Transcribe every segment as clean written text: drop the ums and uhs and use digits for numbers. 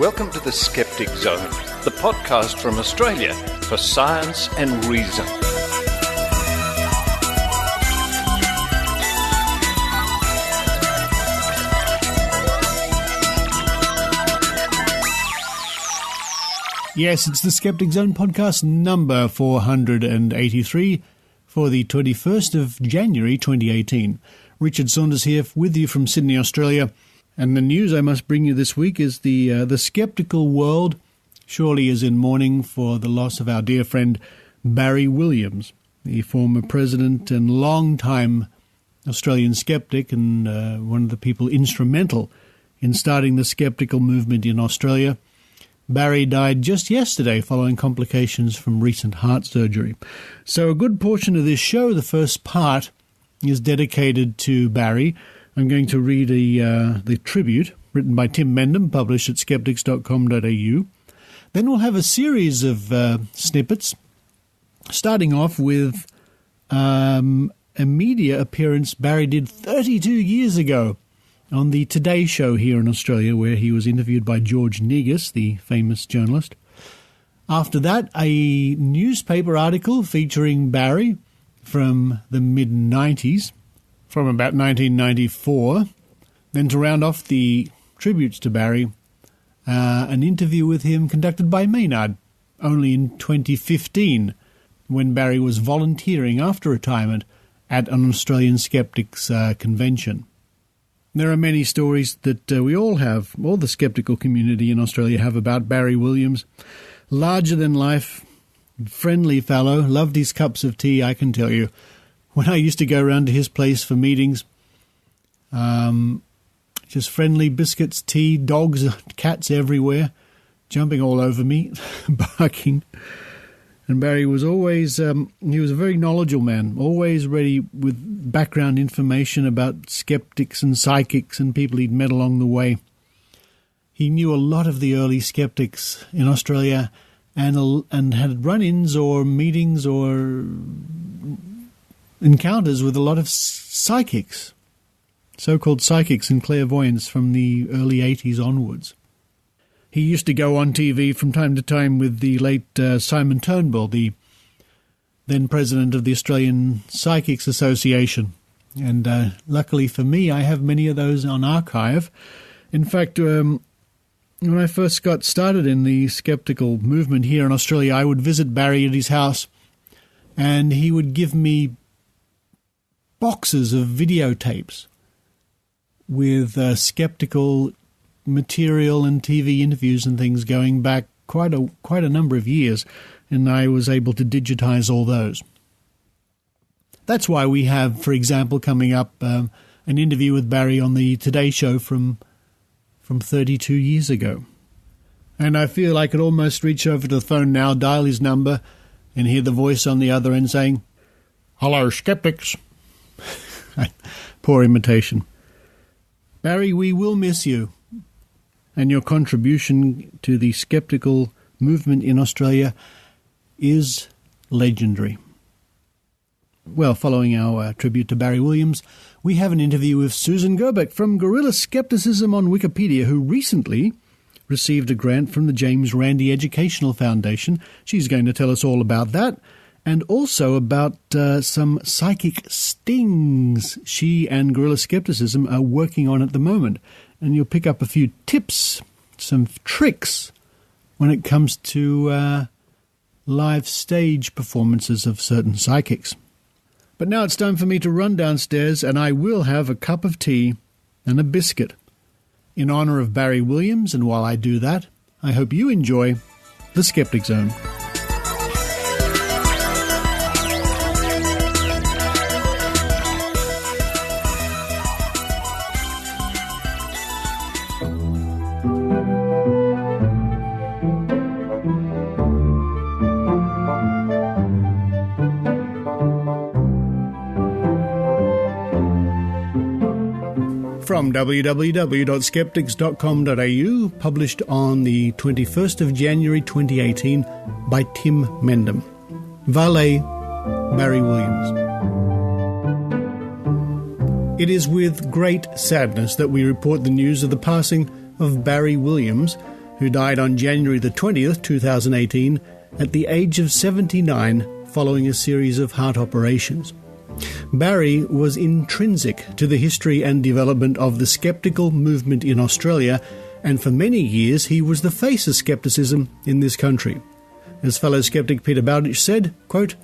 Welcome to the Skeptic Zone, the podcast from Australia for science and reason. Yes, it's the Skeptic Zone podcast number 483 for the 21st of January 2018. Richard Saunders here with you from Sydney, Australia. And the news I must bring you this week is the skeptical world surely is in mourning for the loss of our dear friend Barry Williams, the former president and long-time Australian skeptic and one of the people instrumental in starting the skeptical movement in Australia. Barry died just yesterday following complications from recent heart surgery. So a good portion of this show, the first part, is dedicated to Barry. I'm going to read the tribute written by Tim Mendham, published at skeptics.com.au. Then we'll have a series of snippets, starting off with a media appearance Barry did 32 years ago on the Today Show here in Australia, where he was interviewed by George Negus, the famous journalist. After that, a newspaper article featuring Barry from the mid-90s, from about 1994. Then to round off the tributes to Barry, an interview with him conducted by Maynard, only in 2015, when Barry was volunteering after retirement at an Australian Skeptics convention. There are many stories that we all have, all the skeptical community in Australia have about Barry Williams. Larger than life, friendly fellow, loved his cups of tea, I can tell you. When I used to go around to his place for meetings, just friendly biscuits, tea, dogs, cats everywhere, jumping all over me, barking. And Barry was always, he was a very knowledgeable man, always ready with background information about skeptics and psychics and people he'd met along the way. He knew a lot of the early skeptics in Australia and had run-ins or meetings or encounters with a lot of psychics, so-called psychics and clairvoyants from the early 80s onwards. He used to go on TV from time to time with the late Simon Turnbull, the then president of the Australian Psychics Association. And luckily for me, I have many of those on archive. In fact, when I first got started in the skeptical movement here in Australia, I would visit Barry at his house, and he would give me boxes of videotapes with skeptical material and TV interviews and things going back quite a number of years, and I was able to digitize all those. That's why we have, for example, coming up an interview with Barry on the Today Show from 32 years ago. And I feel I could almost reach over to the phone now, dial his number, and hear the voice on the other end saying, "Hello, skeptics." Poor imitation. Barry, we will miss you. And your contribution to the skeptical movement in Australia is legendary. Well, following our tribute to Barry Williams, we have an interview with Susan Gerbic from Guerrilla Skepticism on Wikipedia, who recently received a grant from the James Randi Educational Foundation. She's going to tell us all about that, and also about some psychic stings she and Guerrilla Skepticism are working on at the moment. And you'll pick up a few tips, some tricks, when it comes to live stage performances of certain psychics. But now it's time for me to run downstairs, and I will have a cup of tea and a biscuit in honor of Barry Williams. And while I do that, I hope you enjoy the Skeptic Zone. From www.skeptics.com.au, published on the 21st of January 2018 by Tim Mendham. Vale, Barry Williams. It is with great sadness that we report the news of the passing of Barry Williams, who died on January the 20th, 2018, at the age of 79 following a series of heart operations. Barry was intrinsic to the history and development of the skeptical movement in Australia, and for many years he was the face of skepticism in this country. As fellow skeptic Peter Bowditch said, quote,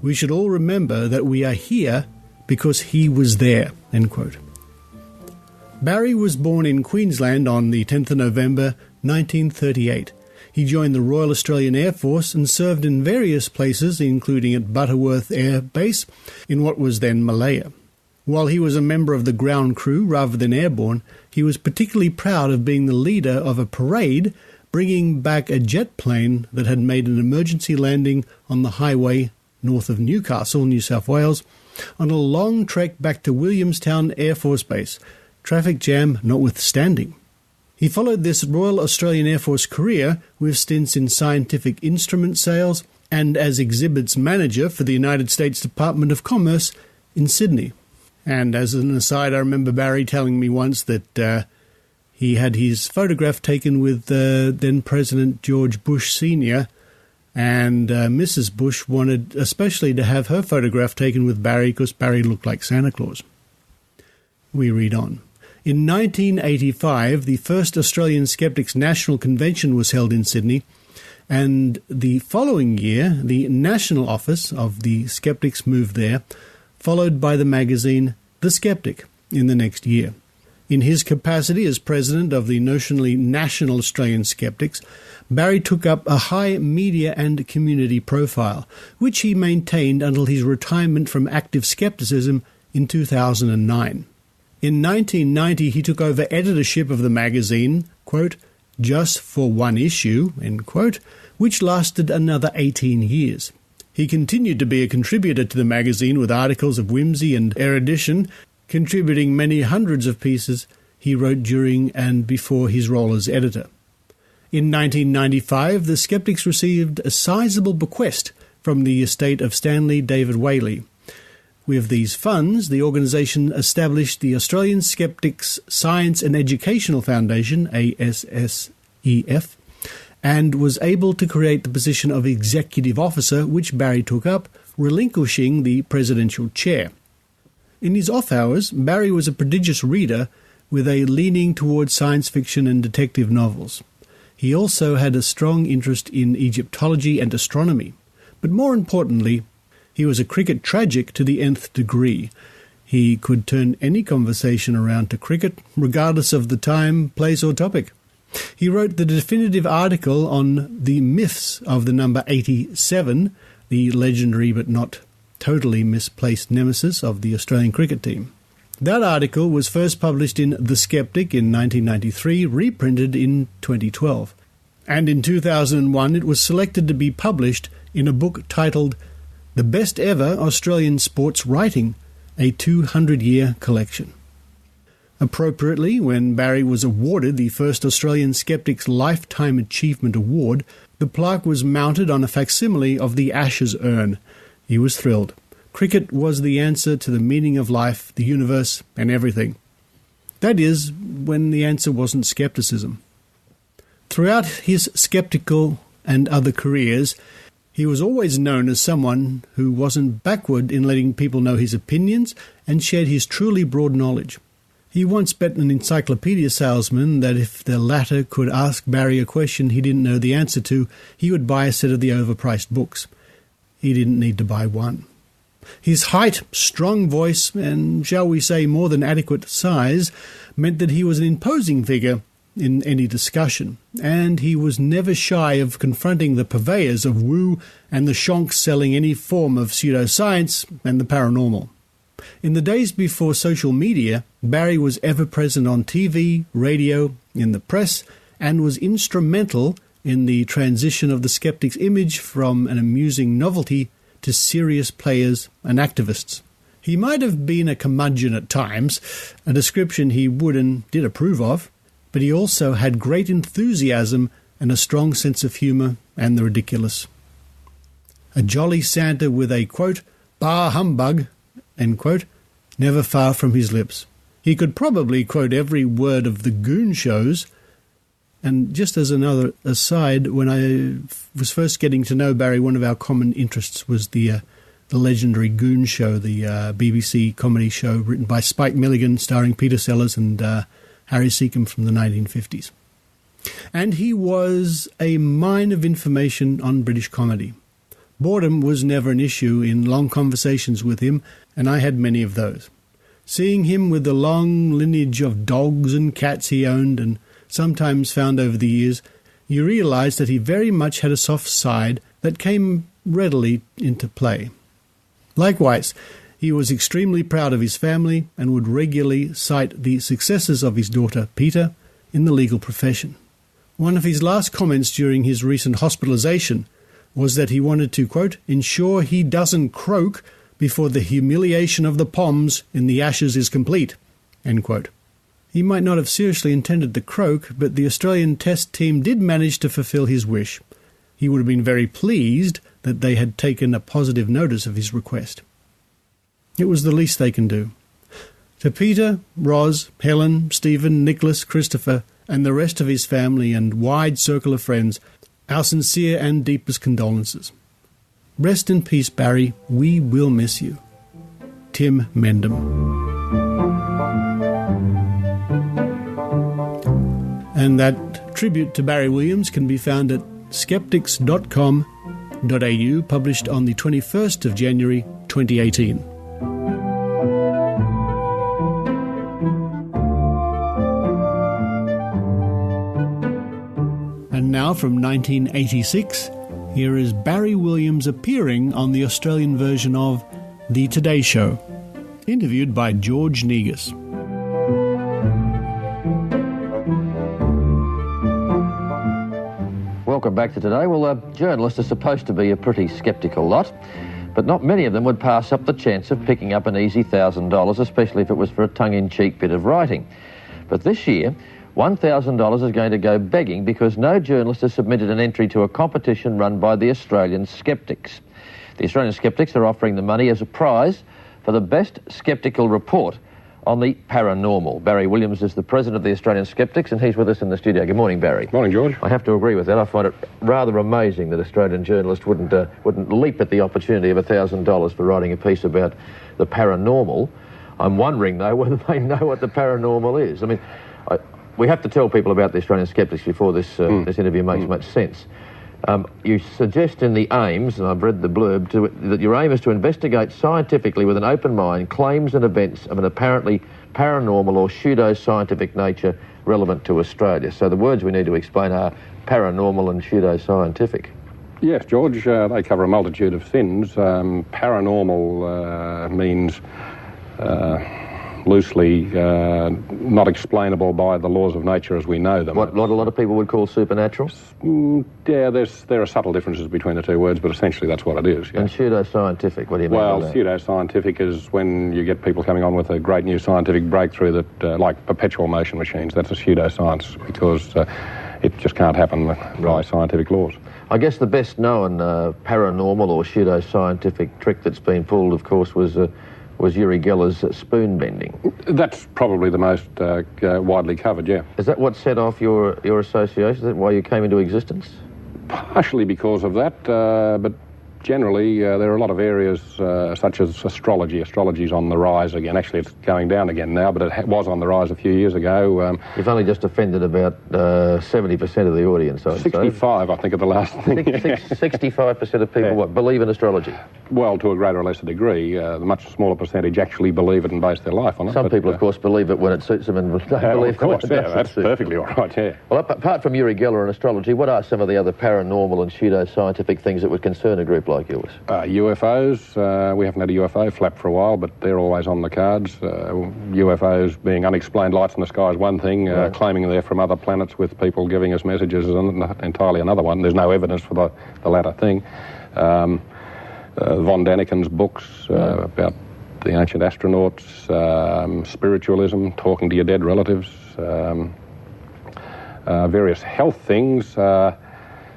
"We should all remember that we are here because he was there," end quote. Barry was born in Queensland on the 10th of November 1938. He joined the Royal Australian Air Force and served in various places, including at Butterworth Air Base in what was then Malaya. While he was a member of the ground crew rather than airborne, he was particularly proud of being the leader of a parade bringing back a jet plane that had made an emergency landing on the highway north of Newcastle, New South Wales, on a long trek back to Williamstown Air Force Base, traffic jam notwithstanding. He followed this Royal Australian Air Force career with stints in scientific instrument sales and as exhibits manager for the United States Department of Commerce in Sydney. And as an aside, I remember Barry telling me once that he had his photograph taken with then President George Bush Sr., and Mrs. Bush wanted especially to have her photograph taken with Barry because Barry looked like Santa Claus. We read on. In 1985, the first Australian Skeptics National Convention was held in Sydney, and the following year, the national office of the Skeptics moved there, followed by the magazine The Skeptic in the next year. In his capacity as president of the notionally National Australian Skeptics, Barry took up a high media and community profile, which he maintained until his retirement from active skepticism in 2009. In 1990, he took over editorship of the magazine, quote, "just for one issue," end quote, which lasted another 18 years. He continued to be a contributor to the magazine with articles of whimsy and erudition, contributing many hundreds of pieces he wrote during and before his role as editor. In 1995, the Skeptics received a sizable bequest from the estate of Stanley David Whaley. With these funds, the organisation established the Australian Skeptics Science and Educational Foundation, ASSEF, and was able to create the position of executive officer, which Barry took up, relinquishing the presidential chair. In his off hours, Barry was a prodigious reader with a leaning towards science fiction and detective novels. He also had a strong interest in Egyptology and astronomy, but more importantly, he was a cricket tragic to the nth degree. He could turn any conversation around to cricket, regardless of the time, place or topic. He wrote the definitive article on the myths of the number 87, the legendary but not totally misplaced nemesis of the Australian cricket team. That article was first published in The Skeptic in 1993, reprinted in 2012. And in 2001 it was selected to be published in a book titled The Best Ever Australian Sports Writing, a 200-year collection. Appropriately, when Barry was awarded the first Australian Skeptics Lifetime Achievement Award, the plaque was mounted on a facsimile of the Ashes urn. He was thrilled. Cricket was the answer to the meaning of life, the universe, and everything. That is, when the answer wasn't skepticism. Throughout his skeptical and other careers, he was always known as someone who wasn't backward in letting people know his opinions and shared his truly broad knowledge. He once bet an encyclopedia salesman that if the latter could ask Barry a question he didn't know the answer to, he would buy a set of the overpriced books. He didn't need to buy one. His height, strong voice, and, shall we say, more than adequate size meant that he was an imposing figure in any discussion, and he was never shy of confronting the purveyors of woo and the shonks selling any form of pseudoscience and the paranormal. In the days before social media, Barry was ever present on TV, radio, in the press, and was instrumental in the transition of the Skeptics' image from an amusing novelty to serious players and activists. He might have been a curmudgeon at times, a description he would and did approve of, but he also had great enthusiasm and a strong sense of humour and the ridiculous. A jolly Santa with a, quote, "bah humbug," end quote, never far from his lips. He could probably quote every word of the Goon shows, And just as another aside, when I was first getting to know Barry, one of our common interests was the legendary Goon Show, the BBC comedy show written by Spike Milligan, starring Peter Sellers and Harry Seacombe from the 1950s. And he was a mine of information on British comedy. Boredom was never an issue in long conversations with him, and I had many of those. Seeing him with the long lineage of dogs and cats he owned and sometimes found over the years, you realized that he very much had a soft side that came readily into play. Likewise, he was extremely proud of his family and would regularly cite the successes of his daughter, Peter, in the legal profession. One of his last comments during his recent hospitalization was that he wanted to, quote, ensure he doesn't croak before the humiliation of the Poms in the Ashes is complete, end quote. He might not have seriously intended to croak, but the Australian Test team did manage to fulfil his wish. He would have been very pleased that they had taken a positive notice of his request. It was the least they can do. To Peter, Ros, Helen, Stephen, Nicholas, Christopher, and the rest of his family and wide circle of friends, our sincere and deepest condolences. Rest in peace, Barry. We will miss you. Tim Mendham. And that tribute to Barry Williams can be found at skeptics.com.au, published on the 21st of January 2018. And now from 1986, here is Barry Williams appearing on the Australian version of The Today Show, interviewed by George Negus. Welcome back to Today. Well, journalists are supposed to be a pretty sceptical lot, but not many of them would pass up the chance of picking up an easy $1,000, especially if it was for a tongue-in-cheek bit of writing. But this year, $1,000 is going to go begging because no journalist has submitted an entry to a competition run by the Australian Skeptics. The Australian Skeptics are offering the money as a prize for the best sceptical report on the paranormal. Barry Williams is the president of the Australian Skeptics, and he's with us in the studio. Good morning, Barry. Morning, George. I have to agree with that. I find it rather amazing that Australian journalists wouldn't leap at the opportunity of $1,000 for writing a piece about the paranormal. I'm wondering, though, whether they know what the paranormal is. I mean, we have to tell people about the Australian Skeptics before this interview makes much sense. You suggest in the aims, and I've read the blurb, that your aim is to investigate scientifically with an open mind claims and events of an apparently paranormal or pseudo-scientific nature relevant to Australia. So the words we need to explain are paranormal and pseudo-scientific. Yes, George, they cover a multitude of sins. Paranormal means loosely not explainable by the laws of nature as we know them. What a lot of people would call supernatural? Yeah, there are subtle differences between the two words, but essentially that's what it is. Yeah. And pseudo-scientific, what do you mean by that? Well, pseudo-scientific is when you get people coming on with a great new scientific breakthrough that, like perpetual motion machines, that's a pseudoscience because it just can't happen by scientific laws. I guess the best known paranormal or pseudo-scientific trick that's been pulled, of course, was Uri Geller's spoon bending. That's probably the most widely covered, yeah. Is that what set off your association? Is that why you came into existence? Partially because of that, but generally there are a lot of areas such as astrology. Astrology's on the rise again. Actually, it's going down again now, but it was on the rise a few years ago. You've only just offended about 70% of the audience, I 65, I think, at the last thing. 65% of people, believe in astrology? Well, to a greater or lesser degree. The much smaller percentage actually believe it and base their life on it. Some people, of course, believe it when it suits them and don't believe it when it doesn't. That's perfectly all right, yeah. Well, apart from Uri Geller and astrology, what are some of the other paranormal and pseudo-scientific things that would concern a group like yours? UFOs. We haven't had a UFO flap for a while, but they're always on the cards. UFOs being unexplained lights in the sky is one thing. Claiming they're from other planets with people giving us messages is entirely another one. There's no evidence for the latter thing. Von Daniken's books about the ancient astronauts, spiritualism, talking to your dead relatives, various health things.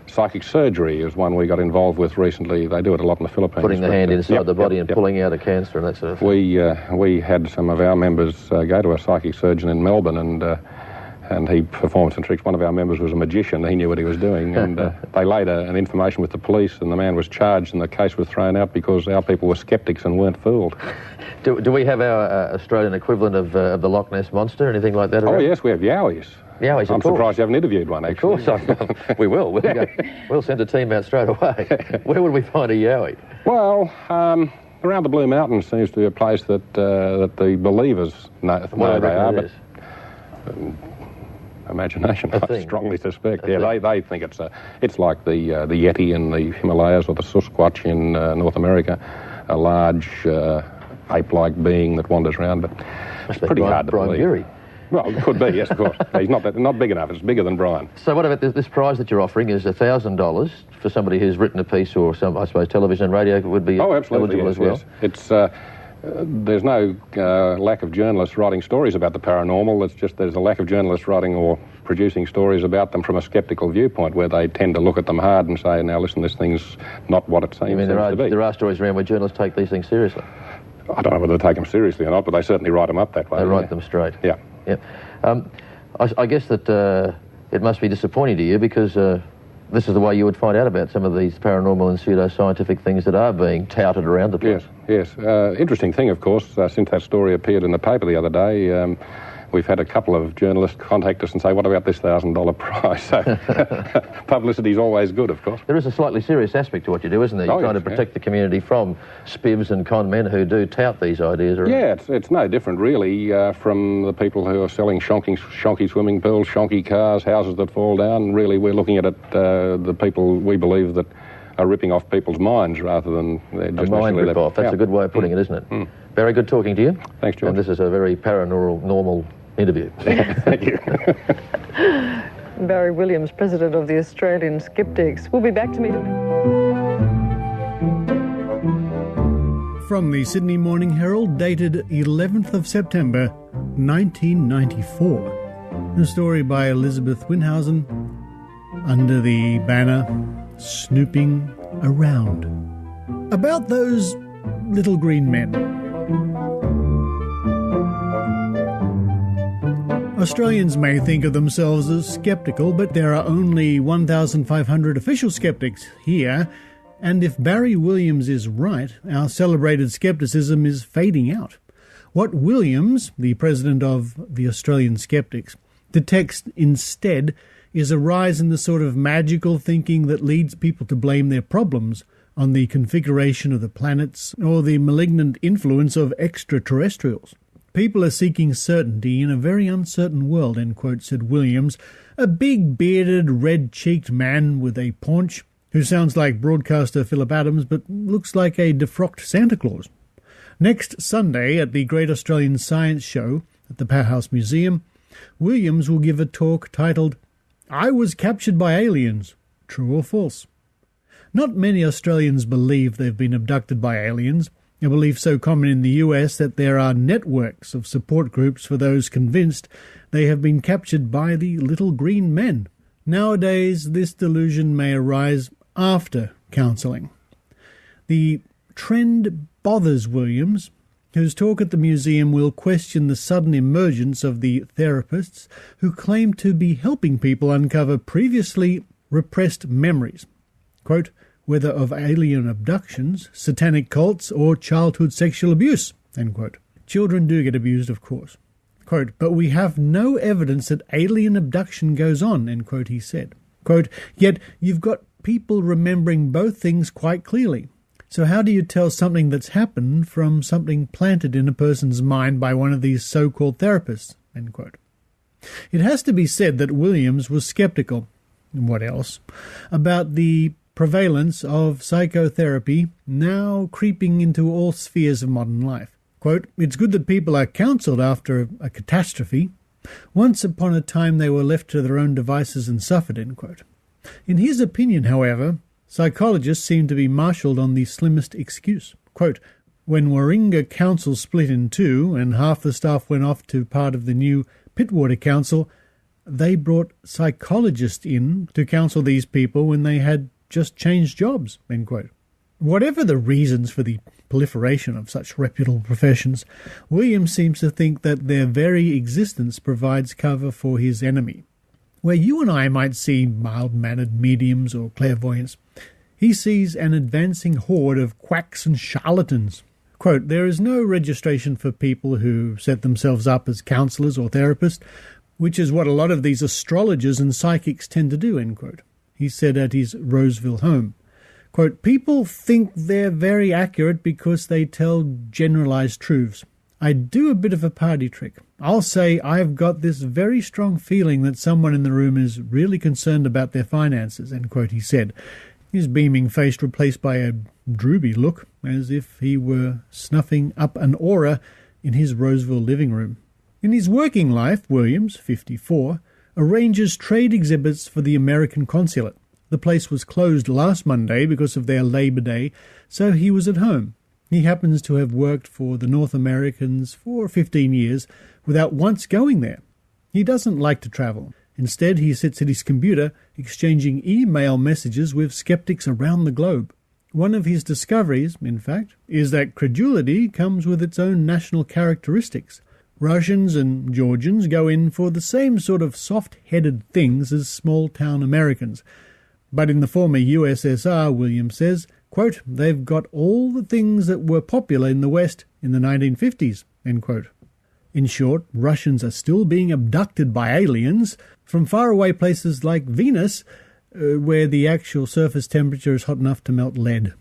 Psychic surgery is one we got involved with recently. They do it a lot in the Philippines. Putting the hand inside the body and pulling out a cancer and that sort of thing. We had some of our members go to a psychic surgeon in Melbourne and and he performed some tricks. One of our members was a magician. He knew what he was doing, and they laid an information with the police, and the man was charged, and the case was thrown out because our people were skeptics and weren't fooled. Do we have our Australian equivalent of the Loch Ness Monster, anything like that? Oh, yes, we have Yowies. Yowies, I'm surprised you haven't interviewed one, actually. Of course, we will. We'll send a team out straight away. Where would we find a Yowie? Well, around the Blue Mountains seems to be a place that the believers know they are, but imagination, I strongly suspect. They think it's like the Yeti in the Himalayas or the Sasquatch in North America, a large ape-like being that wanders around, but it's pretty hard to believe. Geary. Well, it could be, yes, of course. He's not big enough. It's bigger than Brian. So what about this prize that you're offering is $1,000 for somebody who's written a piece, or some, I suppose, television and radio would be eligible as well? Yes. It's there's no lack of journalists writing stories about the paranormal. It's just there's a lack of journalists writing or producing stories about them from a sceptical viewpoint, where they tend to look at them hard and say, now listen, this thing's not what it seems to be. There are stories around where journalists take these things seriously? I don't know whether they take them seriously or not, but they certainly write them up that way. They write them straight? Yeah. I guess that it must be disappointing to you, because this is the way you would find out about some of these paranormal and pseudo-scientific things that are being touted around the place. Yes. Interesting thing, of course, since that story appeared in the paper the other day, we've had a couple of journalists contact us and say, what about this $1,000 prize? So publicity's always good, of course. There is a slightly serious aspect to what you do, isn't there? You're trying to protect the community from spivs and con men who do tout these ideas around. Yeah, it's no different, really, from the people who are selling shonky swimming pools, shonky cars, houses that fall down. Really, we're looking at it, the people we believe that are ripping off people's minds rather than just a mind rip-off. That's a good way of putting it, isn't it? Very good talking to you. Thanks, George. And this is a very paranormal interview. Thank you. Barry Williams, President of the Australian Skeptics. We'll be back to meet him. From the Sydney Morning Herald, dated 11th of September, 1994. A story by Elizabeth Winhausen, under the banner Snooping Around. About those little green men. Australians may think of themselves as sceptical, but there are only 1,500 official skeptics here, and if Barry Williams is right, our celebrated skepticism is fading out. What Williams, the president of the Australian Skeptics, detects instead is a rise in the sort of magical thinking that leads people to blame their problems on the configuration of the planets or the malignant influence of extraterrestrials. People are seeking certainty in a very uncertain world, end quote, said Williams, a big, bearded, red-cheeked man with a paunch who sounds like broadcaster Philip Adams but looks like a defrocked Santa Claus. Next Sunday at the Great Australian Science Show at the Powerhouse Museum, Williams will give a talk titled, I Was Captured by Aliens, True or False? Not many Australians believe they've been abducted by aliens, a belief so common in the US that there are networks of support groups for those convinced they have been captured by the little green men. Nowadays, this delusion may arise after counselling. The trend bothers Williams, whose talk at the museum will question the sudden emergence of the therapists who claim to be helping people uncover previously repressed memories. Quote, whether of alien abductions, satanic cults, or childhood sexual abuse, end quote. Children do get abused, of course. Quote, but we have no evidence that alien abduction goes on, end quote, he said. Quote, yet you've got people remembering both things quite clearly. So how do you tell something that's happened from something planted in a person's mind by one of these so-called therapists, end quote. It has to be said that Williams was sceptical, and what else, about the prevalence of psychotherapy now creeping into all spheres of modern life. Quote, it's good that people are counselled after a catastrophe. Once upon a time they were left to their own devices and suffered, end quote. In his opinion, however, psychologists seem to be marshalled on the slimmest excuse. Quote, when Warringah Council split in two and half the staff went off to part of the new Pittwater Council, they brought psychologists in to counsel these people when they had just changed jobs, end quote. Whatever the reasons for the proliferation of such reputable professions, Williams seems to think that their very existence provides cover for his enemy. Where you and I might see mild-mannered mediums or clairvoyants, he sees an advancing horde of quacks and charlatans. Quote, there is no registration for people who set themselves up as counsellors or therapists, which is what a lot of these astrologers and psychics tend to do, end quote. He said at his Roseville home. Quote, people think they're very accurate because they tell generalised truths. I do a bit of a party trick. I'll say I've got this very strong feeling that someone in the room is really concerned about their finances, end quote, he said, his beaming face replaced by a droopy look, as if he were snuffing up an aura in his Roseville living room. In his working life, Williams, 54, arranges trade exhibits for the American consulate. The place was closed last Monday because of their Labor Day, so he was at home. He happens to have worked for the North Americans for 15 years without once going there. He doesn't like to travel. Instead, he sits at his computer exchanging email messages with skeptics around the globe. One of his discoveries, in fact, is that credulity comes with its own national characteristics. Russians and Georgians go in for the same sort of soft-headed things as small-town Americans. But in the former USSR, Williams says, quote, they've got all the things that were popular in the West in the 1950s, end quote. In short, Russians are still being abducted by aliens from faraway places like Venus, where the actual surface temperature is hot enough to melt lead.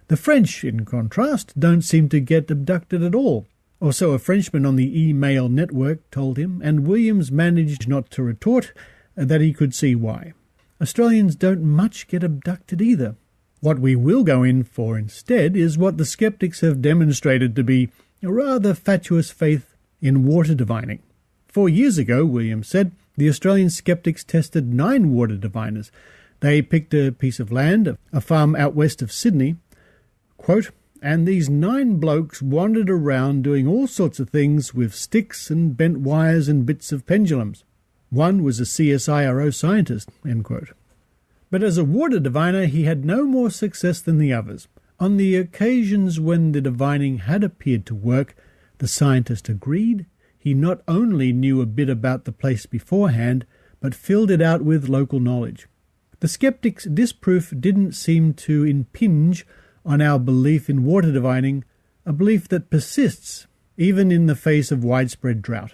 The French, in contrast, don't seem to get abducted at all. Or so a Frenchman on the email network told him, and Williams managed not to retort that he could see why. Australians don't much get abducted either. What we will go in for instead is what the skeptics have demonstrated to be a rather fatuous faith in water divining. 4 years ago, Williams said, the Australian skeptics tested 9 water diviners. They picked a piece of land, a farm out west of Sydney, quote, and these 9 blokes wandered around doing all sorts of things with sticks and bent wires and bits of pendulums. One was a CSIRO scientist, end quote. But as a water diviner, he had no more success than the others. On the occasions when the divining had appeared to work, the scientist agreed. He not only knew a bit about the place beforehand, but filled it out with local knowledge. The skeptics' disproof didn't seem to impinge on our belief in water divining, a belief that persists even in the face of widespread drought.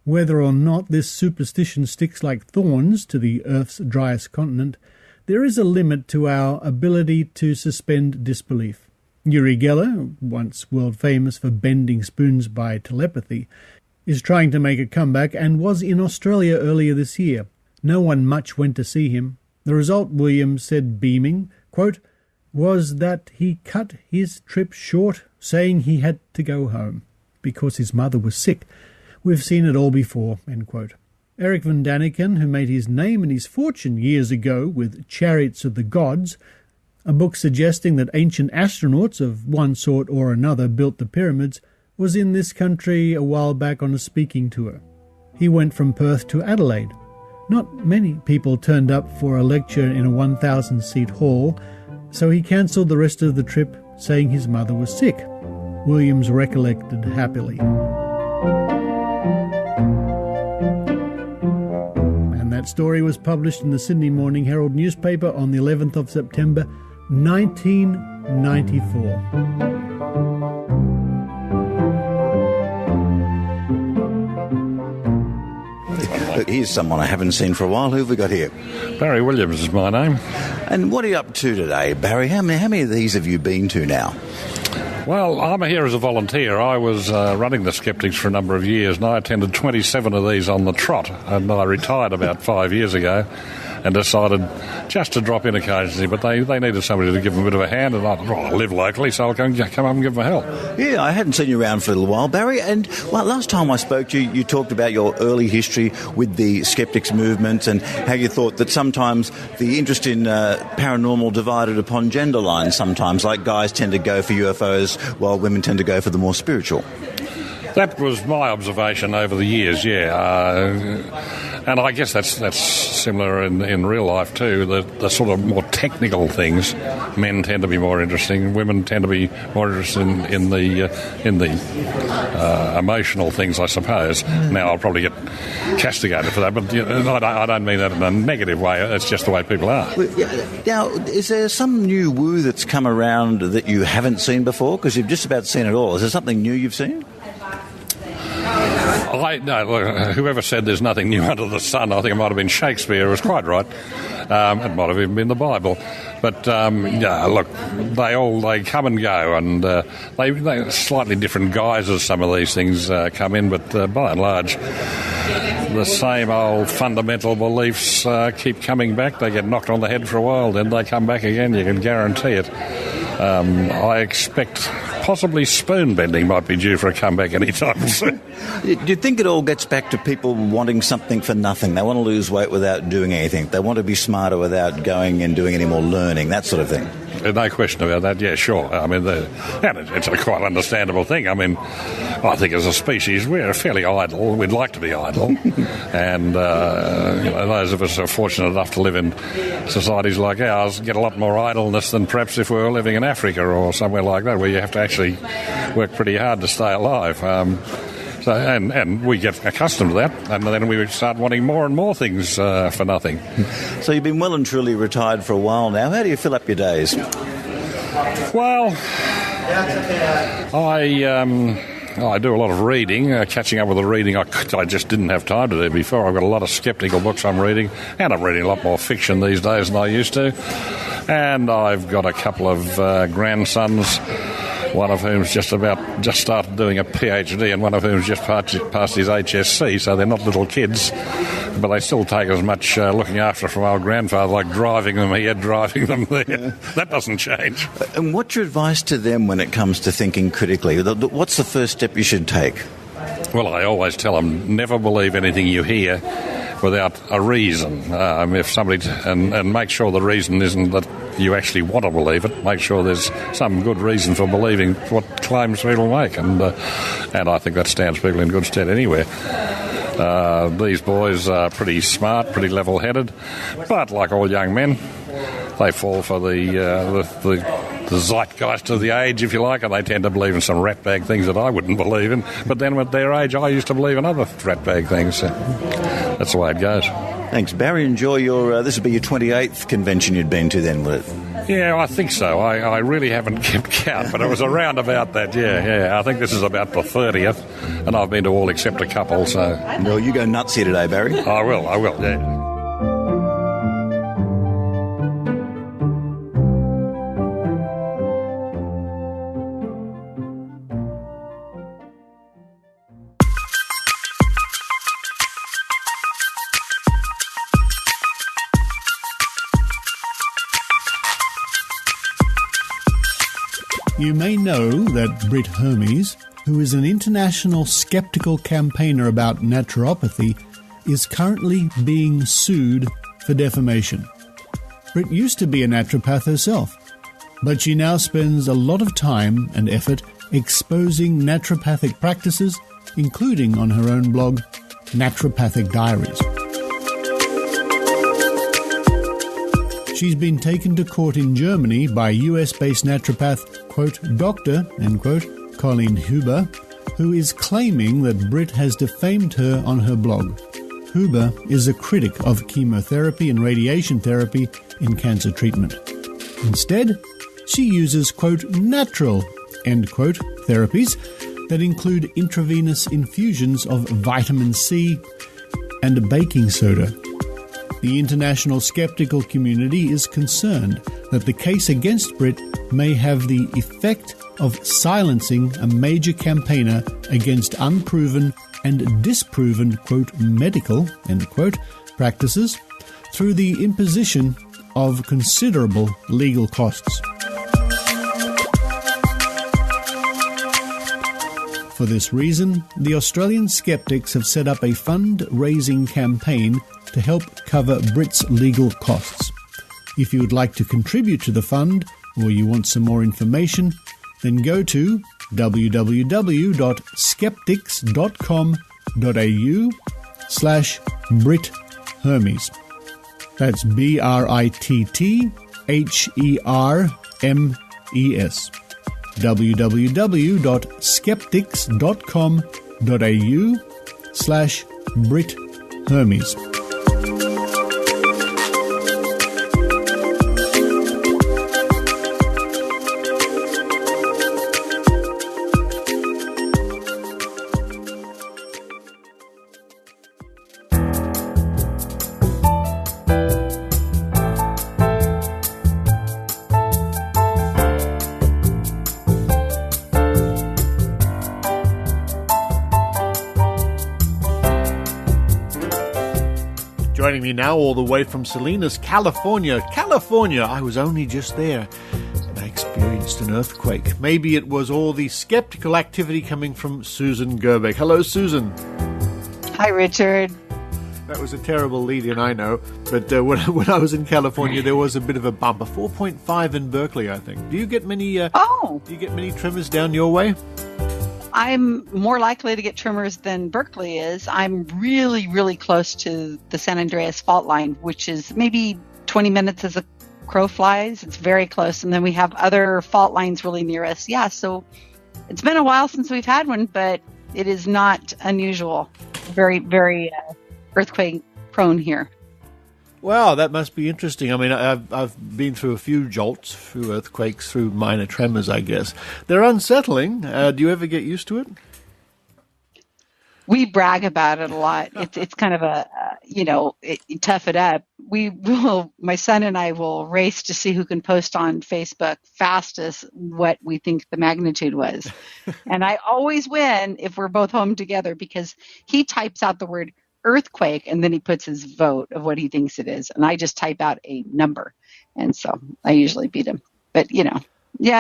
Whether or not this superstition sticks like thorns to the Earth's driest continent, there is a limit to our ability to suspend disbelief. Uri Geller, once world famous for bending spoons by telepathy, is trying to make a comeback and was in Australia earlier this year. No one much went to see him. The result, Williams said beaming, quote, was that he cut his trip short, saying he had to go home because his mother was sick. We've seen it all before, end quote. Eric van Daniken, who made his name and his fortune years ago with Chariots of the Gods, a book suggesting that ancient astronauts of one sort or another built the pyramids, was in this country a while back on a speaking tour. He went from Perth to Adelaide. Not many people turned up for a lecture in a 1,000-seat hall, so he cancelled the rest of the trip, saying his mother was sick. Williams recollected happily. And that story was published in the Sydney Morning Herald newspaper on the 11th of September, 1994. Look, here's someone I haven't seen for a while. Who have we got here? Barry Williams is my name. And what are you up to today, Barry? How many of these have you been to now? Well, I'm here as a volunteer. I was running the Skeptics for a number of years, and I attended 27 of these on the trot, and I retired about 5 years ago and decided just to drop in occasionally, but they needed somebody to give them a bit of a hand, and I thought, I live locally, so I'll come up and give them a help. Yeah, I hadn't seen you around for a little while, Barry, and well, last time I spoke to you, you talked about your early history with the Skeptics movement and how you thought that sometimes the interest in paranormal divided upon gender lines sometimes, like guys tend to go for UFOs while women tend to go for the more spiritual. That was my observation over the years, and I guess that's similar in real life too. The sort of more technical things, men tend to be more interesting. Women tend to be more interested in the emotional things, I suppose. Now I'll probably get castigated for that, but I don't mean that in a negative way. It's just the way people are. Now, is there some new woo that's come around that you haven't seen before? Because you've just about seen it all. Is there something new you've seen? Whoever said there's nothing new under the sun, I think it might have been Shakespeare, was quite right. It might have even been the Bible. But, look, they come and go, and they slightly different guises, some of these things come in, but by and large, the same old fundamental beliefs keep coming back. They get knocked on the head for a while, then they come back again, you can guarantee it. I expect possibly spoon bending might be due for a comeback anytime soon. Do you think it all gets back to people wanting something for nothing? They want to lose weight without doing anything. They want to be smarter without going and doing any more learning, that sort of thing. No question about that, yeah, sure. I mean, it's a quite understandable thing. I mean, I think as a species we're fairly idle. We'd like to be idle. And those of us who are fortunate enough to live in societies like ours get a lot more idleness than perhaps if we were living in Africa or somewhere like that, where you have to actually work pretty hard to stay alive. And we get accustomed to that, and then we start wanting more and more things for nothing. So you've been well and truly retired for a while now. How do you fill up your days? Well, I do a lot of reading, catching up with the reading I just didn't have time to do before. I've got a lot of skeptical books I'm reading, and I'm reading a lot more fiction these days than I used to. And I've got a couple of grandsons, one of whom's just started doing a PhD, and one of whom's just passed his HSC, so they're not little kids, but they still take as much looking after from old grandfather, like driving them here, driving them there. Yeah. That doesn't change. And what's your advice to them when it comes to thinking critically? What's the first step you should take? Well, I always tell them, never believe anything you hear without a reason. If somebody and make sure the reason isn't that you actually want to believe it. Make sure there's some good reason for believing what claims people make, and I think that stands people in good stead anywhere. These boys are pretty smart, pretty level-headed, but like all young men, they fall for the zeitgeist of the age, if you like, and they tend to believe in some ratbag things that I wouldn't believe in. But then at their age, I used to believe in other ratbag things. So that's the way it goes. Thanks, Barry. Enjoy your... this will be your 28th convention you'd been to then, will it? Yeah, I think so. I really haven't kept count, but it was around about that, yeah. I think this is about the 30th, and I've been to all except a couple, so... Well, you go nuts here today, Barry. I will, yeah. You may know that Britt Hermes, who is an international skeptical campaigner about naturopathy, is currently being sued for defamation. Britt used to be a naturopath herself, but she now spends a lot of time and effort exposing naturopathic practices, including on her own blog, Naturopathic Diaries. She's been taken to court in Germany by US-based naturopath, quote, Dr., end quote, Colleen Huber, who is claiming that Britt has defamed her on her blog. Huber is a critic of chemotherapy and radiation therapy in cancer treatment. Instead, she uses, quote, natural, end quote, therapies that include intravenous infusions of vitamin C and baking soda. The international skeptical community is concerned that the case against Britt may have the effect of silencing a major campaigner against unproven and disproven, quote, medical, end quote, practices through the imposition of considerable legal costs. For this reason, the Australian Skeptics have set up a fundraising campaign to help cover Britt's legal costs. If you would like to contribute to the fund, or you want some more information, then go to www.skeptics.com.au/Britt Hermes. That's BritHermes. www.skeptics.com.au/Britt Hermes. Joining me now all the way from Salinas, California. California, I was only just there and I experienced an earthquake. Maybe it was all the skeptical activity coming from Susan Gerbic. Hello, Susan. Hi, Richard. That was a terrible lead-in, I know. But when I was in California, there was a bit of a bump, a 4.5 in Berkeley, I think. Do you get many? Do you get many tremors down your way? I'm more likely to get tremors than Berkeley is. I'm really, really close to the San Andreas fault line, which is maybe 20 minutes as a crow flies. It's very close. And then we have other fault lines really near us. Yeah, so it's been a while since we've had one, but it is not unusual. Very, very earthquake prone here. Wow, that must be interesting. I mean, I've been through a few jolts, through earthquakes, through minor tremors, I guess. They're unsettling. Do you ever get used to it? We brag about it a lot. It's kind of a, tough it up. My son and I will race to see who can post on Facebook fastest what we think the magnitude was. And I always win if we're both home together because he types out the word earthquake and then he puts his vote of what he thinks it is. And I just type out a number. And so I usually beat him. But, yeah,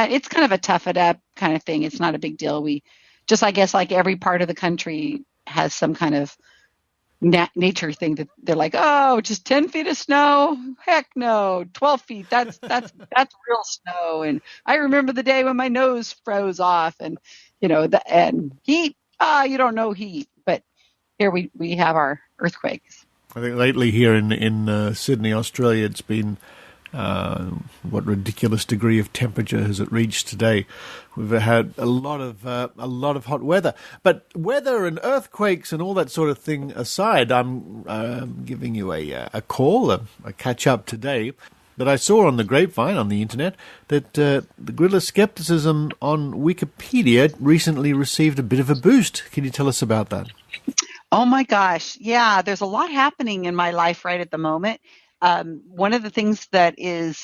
it's kind of a tough it up kind of thing. It's not a big deal. We just, I guess, like every part of the country has some kind of nature thing that they're like, oh, just 10 feet of snow? Heck no. 12 feet. That's real snow. And I remember the day when my nose froze off and, and heat. You don't know heat. But here we have our earthquakes. I think lately here in Sydney, Australia, it's been what ridiculous degree of temperature has it reached today? We've had a lot of hot weather, but weather and earthquakes and all that sort of thing aside, I'm giving you a call, a catch up today. That I saw on the grapevine on the internet that the Guerrilla Skepticism on Wikipedia recently received a bit of a boost. Can you tell us about that? Oh my gosh. Yeah, there's a lot happening in my life right at the moment. One of the things that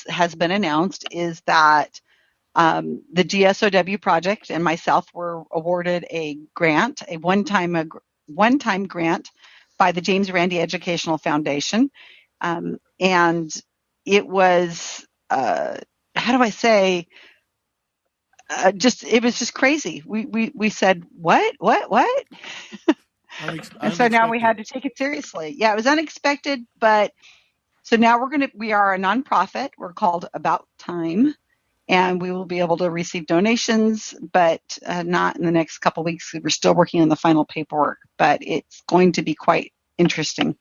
has been announced is that the GSOW project and myself were awarded a grant, a one-time grant by the James Randi Educational Foundation. And it was, it was just crazy. We said, what? And so now we had to take it seriously. Yeah, it was unexpected, but so now we are a nonprofit. We're called About Time, and we will be able to receive donations, but not in the next couple of weeks. We're still working on the final paperwork, but it's going to be quite interesting.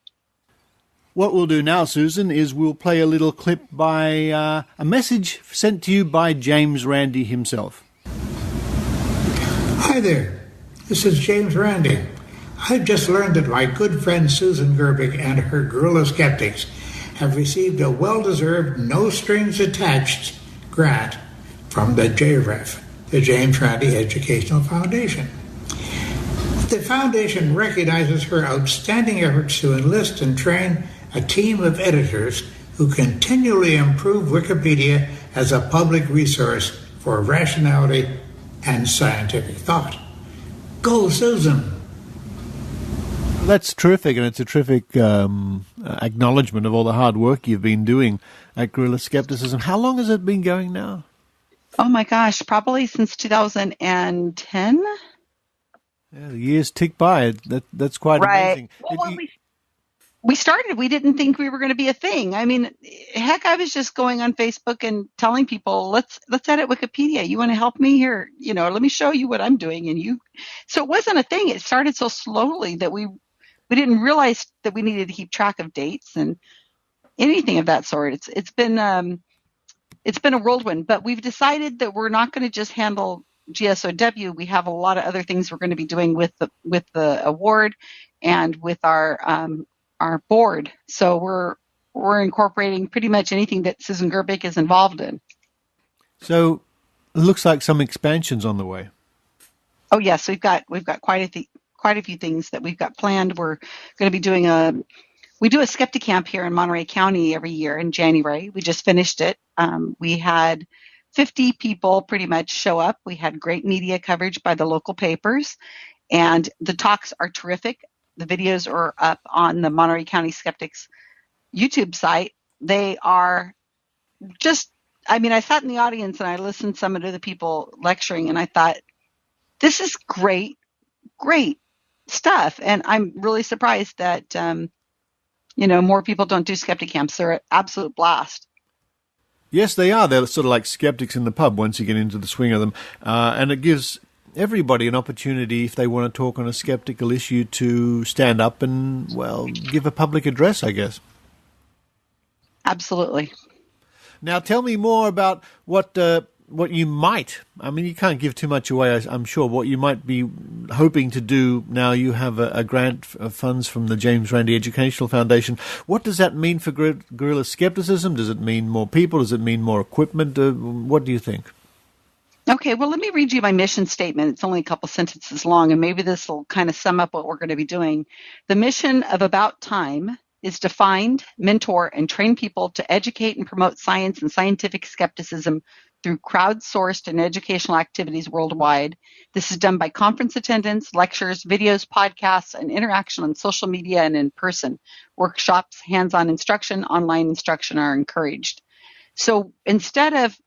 What we'll do now, Susan, is we'll play a little clip by a message sent to you by James Randi himself. Hi there. This is James Randi. I've just learned that my good friend Susan Gerbic and her Guerrilla Skeptics have received a well-deserved, no-strings-attached grant from the JREF, the James Randi Educational Foundation. The foundation recognizes her outstanding efforts to enlist and train a team of editors who continually improve Wikipedia as a public resource for rationality and scientific thought. Go, Susan! That's terrific, and it's a terrific acknowledgement of all the hard work you've been doing at Guerrilla Skepticism. How long has it been going now? Oh my gosh, probably since 2010. Yeah, the years tick by. That's quite amazing. we didn't think we were going to be a thing. I mean, heck, I was just going on Facebook and telling people, let's edit Wikipedia. You want to help me here? Let me show you what I'm doing. So it wasn't a thing. It started so slowly that we didn't realize that we needed to keep track of dates and anything of that sort. It's been a whirlwind, but we've decided that we're not going to just handle GSOW. We have a lot of other things we're going to be doing with the award and with our board. So we're incorporating pretty much anything that Susan Gerbic is involved in. So it looks like some expansions on the way. Oh yes, we've got quite a few things that we've got planned. We're going to be doing we do a Skeptic Camp here in Monterey County every year in January. We just finished it. We had 50 people pretty much show up. We had great media coverage by the local papers, and the talks are terrific. The videos are up on the Monterey County Skeptics YouTube site. They are just, I sat in the audience and I listened to some of the people lecturing, and I thought, this is great stuff. And I'm really surprised that, more people don't do Skeptic Camps. They're an absolute blast. Yes, they are. They're sort of like skeptics in the pub once you get into the swing of them. And it gives everybody an opportunity, if they want to talk on a skeptical issue, to stand up and, give a public address, I guess. Absolutely. Now, tell me more about what you might, you can't give too much away, I'm sure, what you might be hoping to do now you have a grant of funds from the James Randi Educational Foundation. What does that mean for Guerrilla Skepticism? Does it mean more people? Does it mean more equipment? What do you think? Okay, well, let me read you my mission statement. It's only a couple sentences long, and maybe this will kind of sum up what we're going to be doing. The mission of About Time is to find, mentor, and train people to educate and promote science and scientific skepticism through crowdsourced and educational activities worldwide. This is done by conference attendance, lectures, videos, podcasts, and interaction on social media and in person. Workshops, hands-on instruction, online instruction are encouraged. So instead of,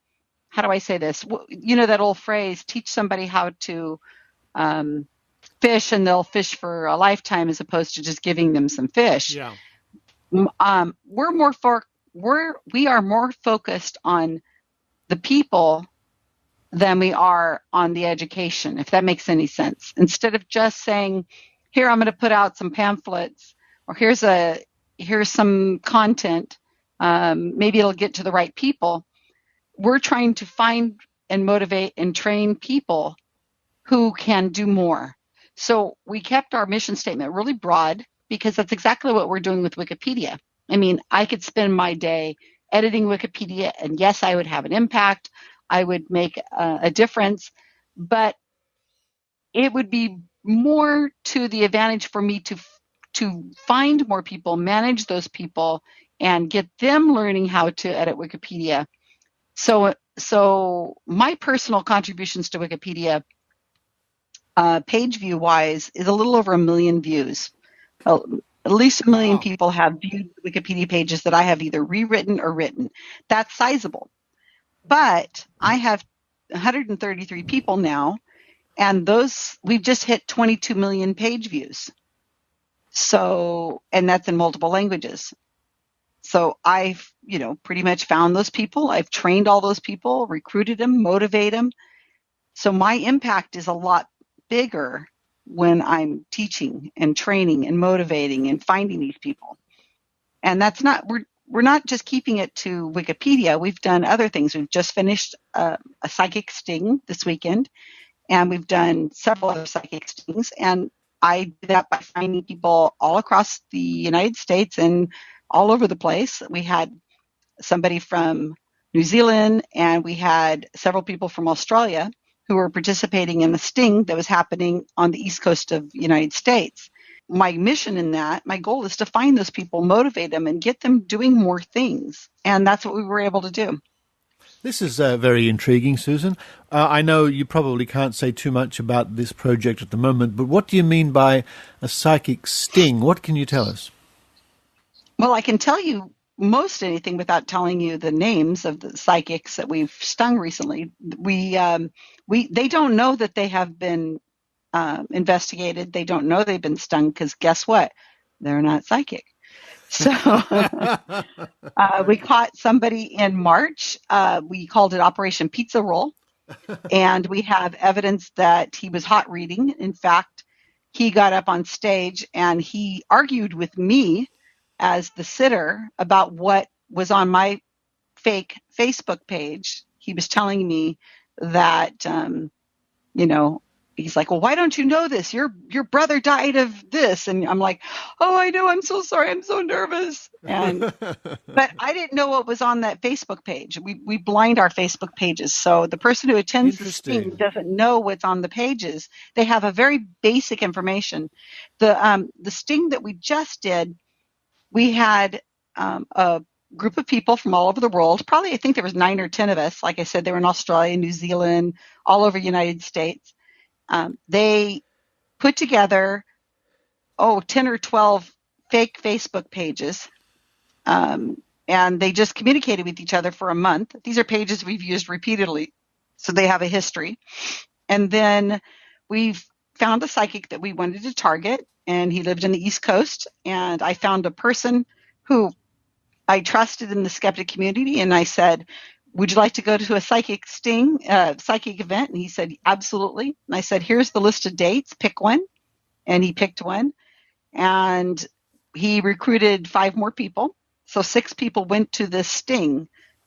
how do I say this? That old phrase, teach somebody how to fish and they'll fish for a lifetime, as opposed to just giving them some fish. Yeah. We are more focused on the people than we are on the education, if that makes any sense. Instead of just saying, here, I'm going to put out some pamphlets, or here's some content, maybe it'll get to the right people. We're trying to find and motivate and train people who can do more. So we kept our mission statement really broad, because that's exactly what we're doing with Wikipedia. I could spend my day editing Wikipedia, and yes, I would have an impact. I would make a difference, but it would be more to the advantage for me to find more people, manage those people, and get them learning how to edit Wikipedia. So my personal contributions to Wikipedia, page view wise, is a little over 1 million views. At least 1 million people have viewed Wikipedia pages that I have either rewritten or written. That's sizable. But I have 133 people now, and we've just hit 22 million page views. So, and that's in multiple languages. So I've, pretty much found those people. I've trained all those people, recruited them, motivated them. So my impact is a lot bigger when I'm teaching and training and motivating and finding these people. And that's not, we're not just keeping it to Wikipedia. We've done other things. We've just finished a psychic sting this weekend, and we've done several other psychic stings. And I do that by finding people all across the United States and all over the place. We had somebody from New Zealand, and we had several people from Australia who were participating in the sting that was happening on the East Coast of the United States. My mission in that, my goal is to find those people, motivate them, and get them doing more things. And that's what we were able to do. This is very intriguing, Susan. I know you probably can't say too much about this project at the moment, but what do you mean by a psychic sting? What can you tell us? Well, I can tell you most anything without telling you the names of the psychics that we've stung recently. They don't know that they have been investigated. They don't know they've been stung because guess what? They're not psychic. So we caught somebody in March. We called it Operation Pizza Roll. And we have evidence that he was hot reading. In fact, he got up on stage and he argued with me as the sitter about what was on my fake Facebook page. He was telling me that, he's like, well, why don't you know this? Your brother died of this. And I'm like, oh, I know. I'm so sorry. I'm so nervous. But I didn't know what was on that Facebook page. We blind our Facebook pages. So the person who attends the sting doesn't know what's on the pages. They have a very basic information. The sting that we just did, we had a group of people from all over the world. Probably, I think there was 9 or 10 of us. Like I said, they were in Australia, New Zealand, all over the United States. They put together, 10 or 12 fake Facebook pages, and they just communicated with each other for a month. These are pages we've used repeatedly, so they have a history. And then we've found a psychic that we wanted to target, and he lived in the East Coast. And I found a person who I trusted in the skeptic community, and I said, would you like to go to a psychic event? And he said, absolutely. And I said, here's the list of dates, pick one. And he picked one. And he recruited 5 more people. So 6 people went to this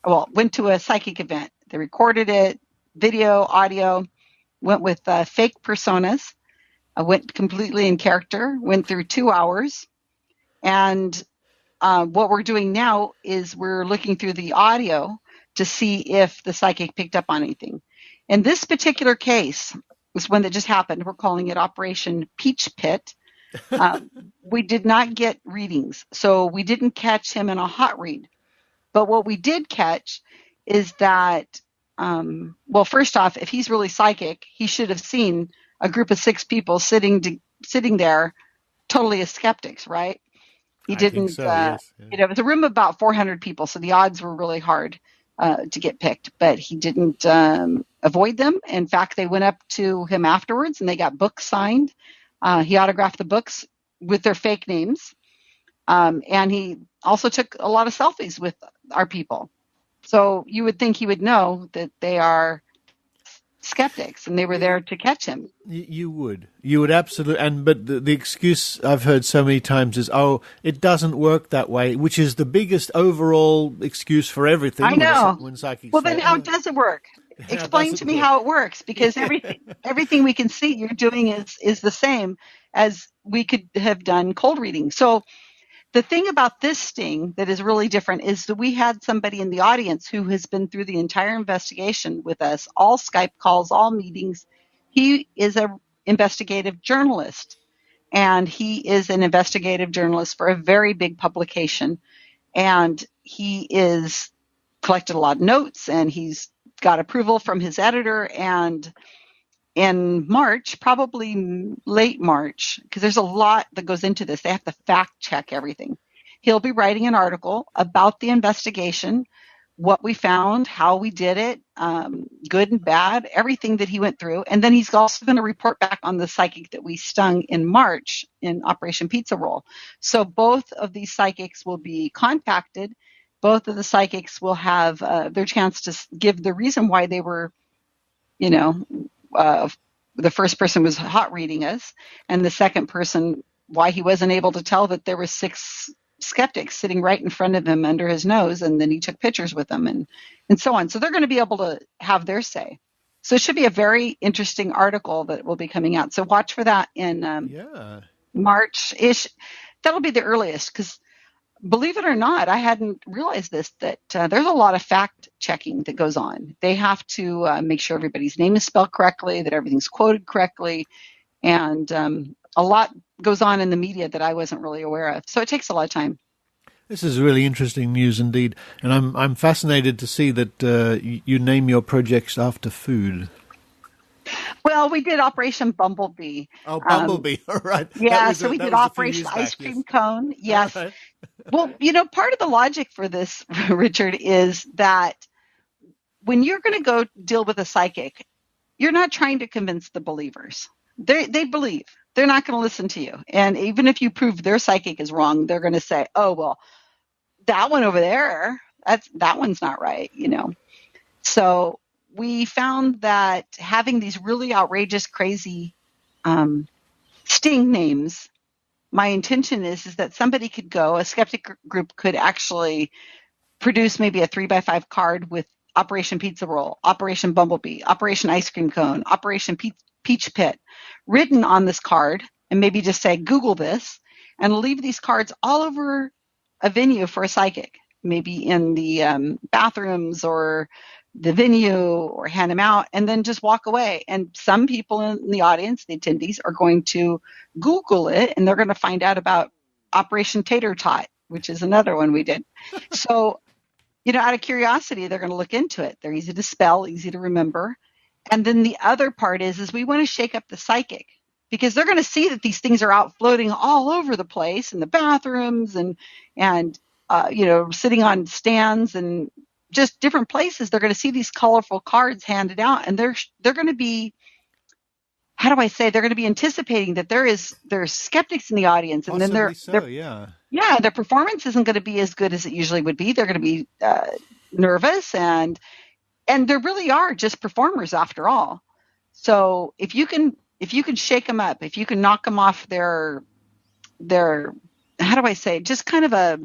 went to a psychic event. They recorded it, video, audio, went with fake personas, went completely in character, went through 2 hours. And what we're doing now is we're looking through the audio to see if the psychic picked up on anything. In this particular case, was one that just happened. We're calling it Operation Peach Pit. We did not get readings, so we didn't catch him in a hot read. But what we did catch is that, first off, if he's really psychic, he should have seen a group of 6 people sitting there totally as skeptics, right? He didn't, so, yes. It was a room of about 400 people, so the odds were really hard to get picked, but he didn't avoid them. In fact, they went up to him afterwards and they got books signed. He autographed the books with their fake names. And he also took a lot of selfies with our people. So you would think he would know that they are skeptics and they were there to catch him. You would absolutely. But the excuse I've heard so many times is, it doesn't work that way, which is the biggest overall excuse for everything. I know. When psychics then how does it work? Explain to me how it works, because everything we can see you're doing is the same as we could have done cold reading. So the thing about this sting that is really different is that we had somebody in the audience who has been through the entire investigation with us, all Skype calls, all meetings. He is an investigative journalist, and he is an investigative journalist for a very big publication. And he is collected a lot of notes, and he's got approval from his editor. And in March, probably late March, because there's a lot that goes into this. They have to fact check everything. He'll be writing an article about the investigation, what we found, how we did it, good and bad, everything that he went through. And then he's also going to report back on the psychic that we stung in March in Operation Pizza Roll. So both of these psychics will be contacted. Both of the psychics will have their chance to give the reason why they were, the first person was hot reading us, and the second person why he wasn't able to tell that there were 6 skeptics sitting right in front of him under his nose, and then he took pictures with them and so on. So they're going to be able to have their say. So it should be a very interesting article that will be coming out. So watch for that in March-ish. That'll be the earliest, because believe it or not, I hadn't realized this, that there's a lot of fact checking that goes on. They have to make sure everybody's name is spelled correctly, that everything's quoted correctly, and a lot goes on in the media that I wasn't really aware of. So it takes a lot of time. This is really interesting news indeed, and I'm fascinated to see that you name your projects after food. Well, we did Operation Bumblebee. Oh, Bumblebee, all right. Yeah, so we did Operation Ice Cream Cone. Yes. Right. Well, part of the logic for this, Richard, is that when you're going to go deal with a psychic, you're not trying to convince the believers. They believe. they're not going to listen to you. And even if you prove their psychic is wrong, they're going to say, oh, well, that one over there, that one's not right, So we found that having these really outrageous, crazy sting names, my intention is that somebody could go, a skeptic group could actually produce maybe a 3x5 card with Operation Pizza Roll, Operation Bumblebee, Operation Ice Cream Cone, Operation Peach Pit written on this card, and maybe just say, Google this, and leave these cards all over a venue for a psychic, maybe in the bathrooms or the venue, or hand them out and then just walk away. And some people in the audience, the attendees, are going to Google it, and they're going to find out about Operation Tater Tot, which is another one we did. So, out of curiosity, they're going to look into it. They're easy to spell, easy to remember. And then the other part is we want to shake up the psychic, because they're going to see that these things are out floating all over the place in the bathrooms and sitting on stands and just different places. They're going to see these colorful cards handed out, and they're going to be, how do I say, they're going to be anticipating that there's skeptics in the audience, and Possibly then their performance isn't going to be as good as it usually would be. They're going to be nervous, and there really are just performers after all. So if you can shake them up, if you can knock them off their how do I say, just kind of a,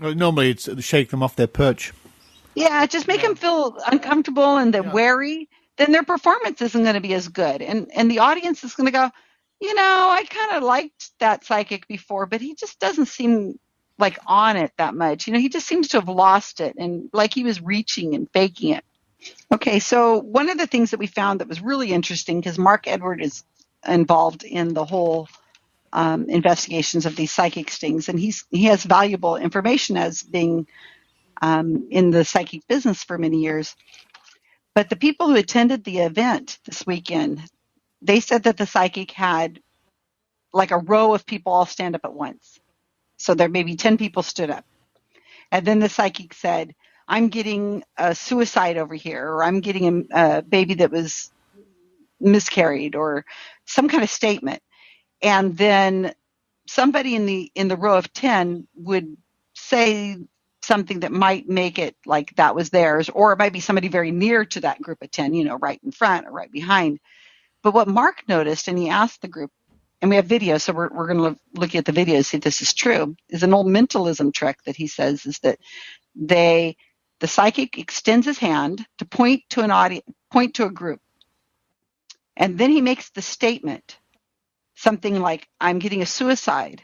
well, normally it's shake them off their perch. Yeah, just make them feel uncomfortable and then wary, then their performance isn't going to be as good. And the audience is going to go, I kind of liked that psychic before, but he just doesn't seem like on it that much. He just seems to have lost it, and like he was reaching and faking it. Okay, so one of the things that we found that was really interesting, because Mark Edward is involved in the whole investigations of these psychic stings, and he has valuable information as being in the psychic business for many years. But the people who attended the event this weekend, they said that the psychic had like a row of people all stand up at once. So there maybe 10 people stood up. And then the psychic said, I'm getting a suicide over here, or I'm getting a baby that was miscarried, or some kind of statement. And then somebody in the row of 10 would say something that might make it like that was theirs, or it might be somebody very near to that group of 10, right in front or right behind. But what Mark noticed, and he asked the group, and we have videos, so we're going to look at the videos, see if this is true, is an old mentalism trick that he says is that the psychic extends his hand to point to an audience, point to a group, and then he makes the statement, something like, I'm getting a suicide.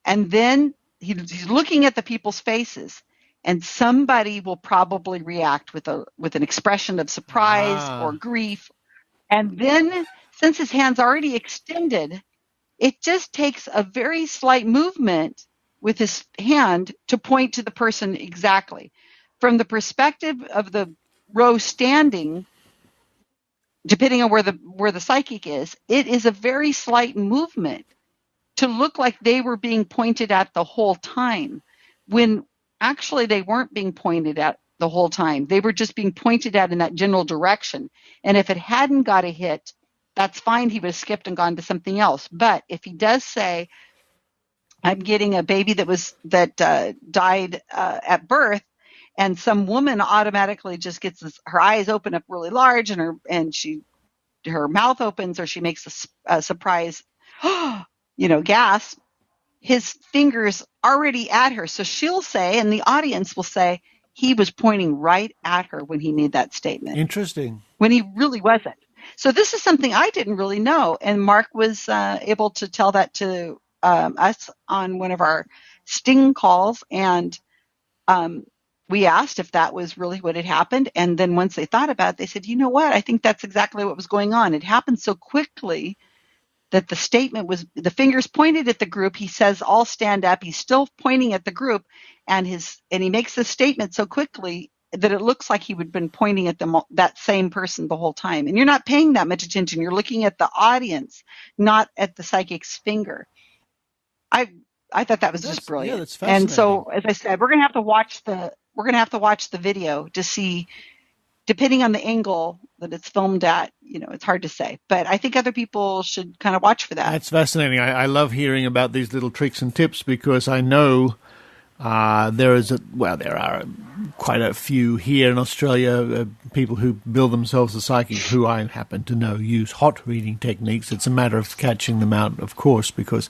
And then he's looking at the people's faces, and somebody will probably react with an expression of surprise or grief. And then, since his hand's already extended, it just takes a very slight movement with his hand to point to the person exactly. From the perspective of the row standing, depending on where the psychic is, it is a very slight movement to look like they were being pointed at the whole time, when actually they weren't being pointed at the whole time. They were just being pointed at in that general direction. And if it hadn't got a hit, that's fine. He would have skipped and gone to something else. But if he does say, I'm getting a baby that died at birth, and some woman automatically just gets her eyes open up really large, and her mouth opens, or she makes a surprise gasp, his fingers already at her. So she'll say, and the audience will say, he was pointing right at her when he made that statement. Interesting. When he really wasn't. So this is something I didn't really know. And Mark was able to tell that to us on one of our sting calls. And we asked if that was really what had happened. And then once they thought about it, they said, you know what? I think that's exactly what was going on. It happened so quickly that the statement was, the fingers pointed at the group. He says, all stand up. He's still pointing at the group, and he makes the statement so quickly that it looks like he would have been pointing at that same person the whole time. And you're not paying that much attention. You're looking at the audience, not at the psychic's finger. I thought that was just brilliant. Yeah, that's fascinating. And so, as I said, we're going to have to watch the video to see depending on the angle that it's filmed at, it's hard to say. But I think other people should kind of watch for that. That's fascinating. I love hearing about these little tricks and tips because I know there are quite a few here in Australia, people who bill themselves as psychics who I happen to know use hot reading techniques. It's a matter of catching them out, of course, because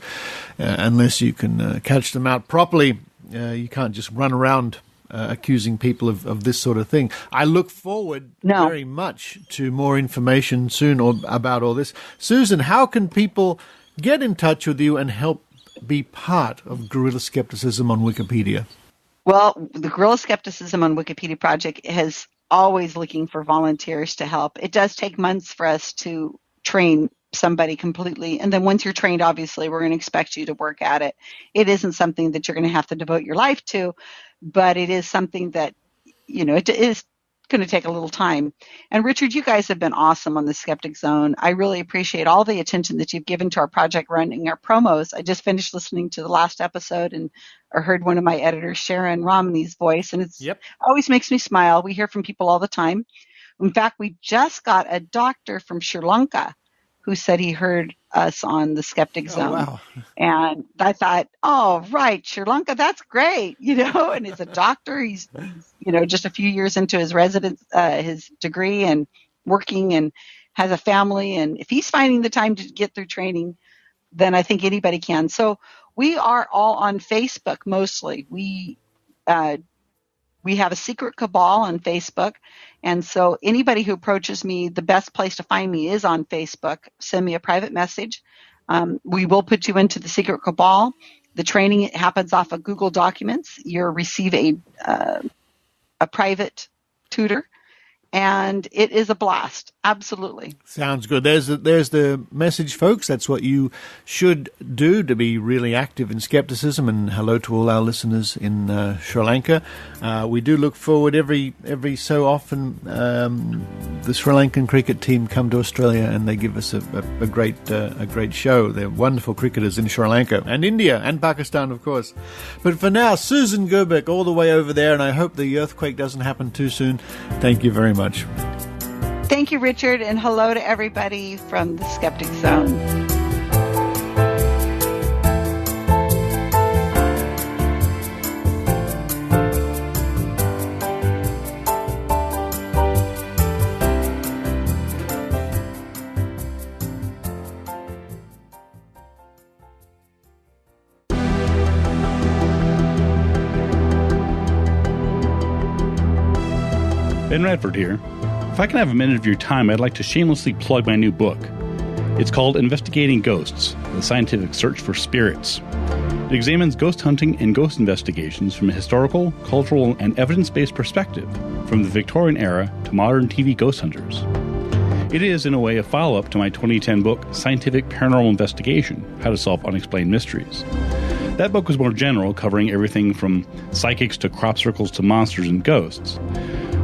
unless you can catch them out properly, you can't just run around accusing people of this sort of thing. I look forward very much to more information soon about all this. Susan, how can people get in touch with you and help be part of Guerrilla Skepticism on Wikipedia? Well, the Guerrilla Skepticism on Wikipedia project is always looking for volunteers to help. It does take months for us to train somebody completely. And then once you're trained, obviously, we're going to expect you to work at it. It isn't something that you're going to have to devote your life to, but it is something that, it is going to take a little time. And Richard, you guys have been awesome on the Skeptic Zone. I really appreciate all the attention that you've given to our project running our promos. I just finished listening to the last episode and I heard one of my editors, Sharon Romney's voice, and it always makes me smile. We hear from people all the time. In fact, we just got a doctor from Sri Lanka who said he heard us on the Skeptic Zone. Wow. And I thought, oh, right, Sri Lanka, that's great, and he's a doctor. He's just a few years into his his degree and working and has a family. And if he's finding the time to get through training, then I think anybody can. So we are all on Facebook mostly. We have a secret cabal on Facebook. And so anybody who approaches me, the best place to find me is on Facebook. Send me a private message. We will put you into the secret cabal. The training happens off of Google Documents. You'll receive a private tutor. And it is a blast. Absolutely. Sounds good. There's the message, folks. That's what you should do to be really active in skepticism. And hello to all our listeners in Sri Lanka. We do look forward every so often. The Sri Lankan cricket team come to Australia and they give us a great show. They're wonderful cricketers in Sri Lanka and India and Pakistan, of course. But for now, Susan Gerbic all the way over there, and I hope the earthquake doesn't happen too soon. Thank you very much. Thank you, Richard, and hello to everybody from the Skeptic Zone. Ben Radford here. If I can have a minute of your time, I'd like to shamelessly plug my new book. It's called Investigating Ghosts, the Scientific Search for Spirits. It examines ghost hunting and ghost investigations from a historical, cultural, and evidence-based perspective, from the Victorian era to modern TV ghost hunters. It is, in a way, a follow-up to my 2010 book, Scientific Paranormal Investigation, How to Solve Unexplained Mysteries. That book was more general, covering everything from psychics to crop circles to monsters and ghosts.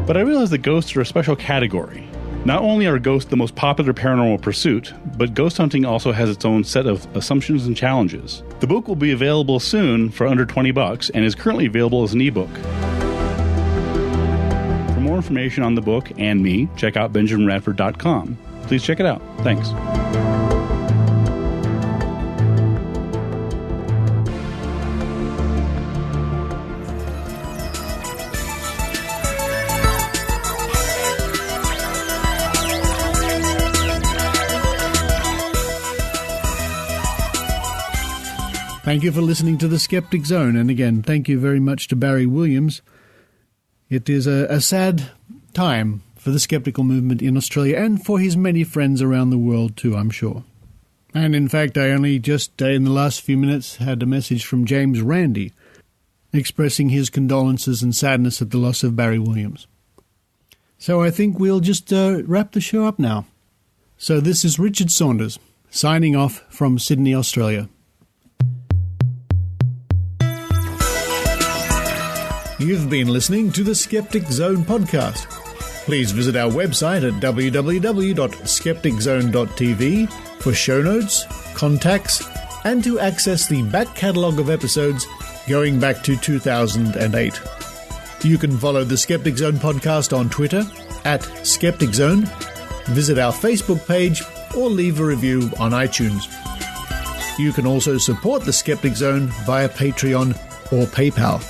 But I realized that ghosts are a special category. Not only are ghosts the most popular paranormal pursuit, but ghost hunting also has its own set of assumptions and challenges. The book will be available soon for under $20 and is currently available as an ebook. For more information on the book and me, check out benjaminradford.com. Please check it out. Thanks. Thank you for listening to the Skeptic Zone, and again, thank you very much to Barry Williams. It is a sad time for the skeptical movement in Australia and for his many friends around the world too, I'm sure. And in fact, I only just in the last few minutes had a message from James Randi expressing his condolences and sadness at the loss of Barry Williams. So I think we'll just wrap the show up now. So this is Richard Saunders, signing off from Sydney, Australia. You've been listening to the Skeptic Zone podcast. Please visit our website at www.skepticzone.tv for show notes, contacts, and to access the back catalogue of episodes going back to 2008. You can follow the Skeptic Zone podcast on Twitter @Skeptic Zone, visit our Facebook page, or leave a review on iTunes. You can also support the Skeptic Zone via Patreon or PayPal.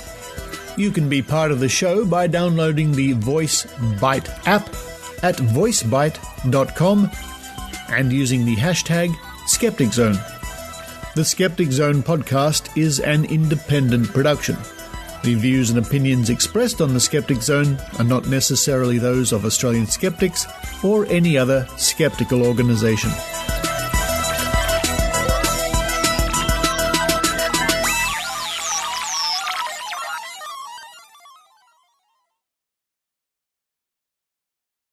You can be part of the show by downloading the Voice Byte app at voicebyte.com and using the hashtag Skeptic Zone. The Skeptic Zone podcast is an independent production. The views and opinions expressed on the Skeptic Zone are not necessarily those of Australian Skeptics or any other skeptical organisation.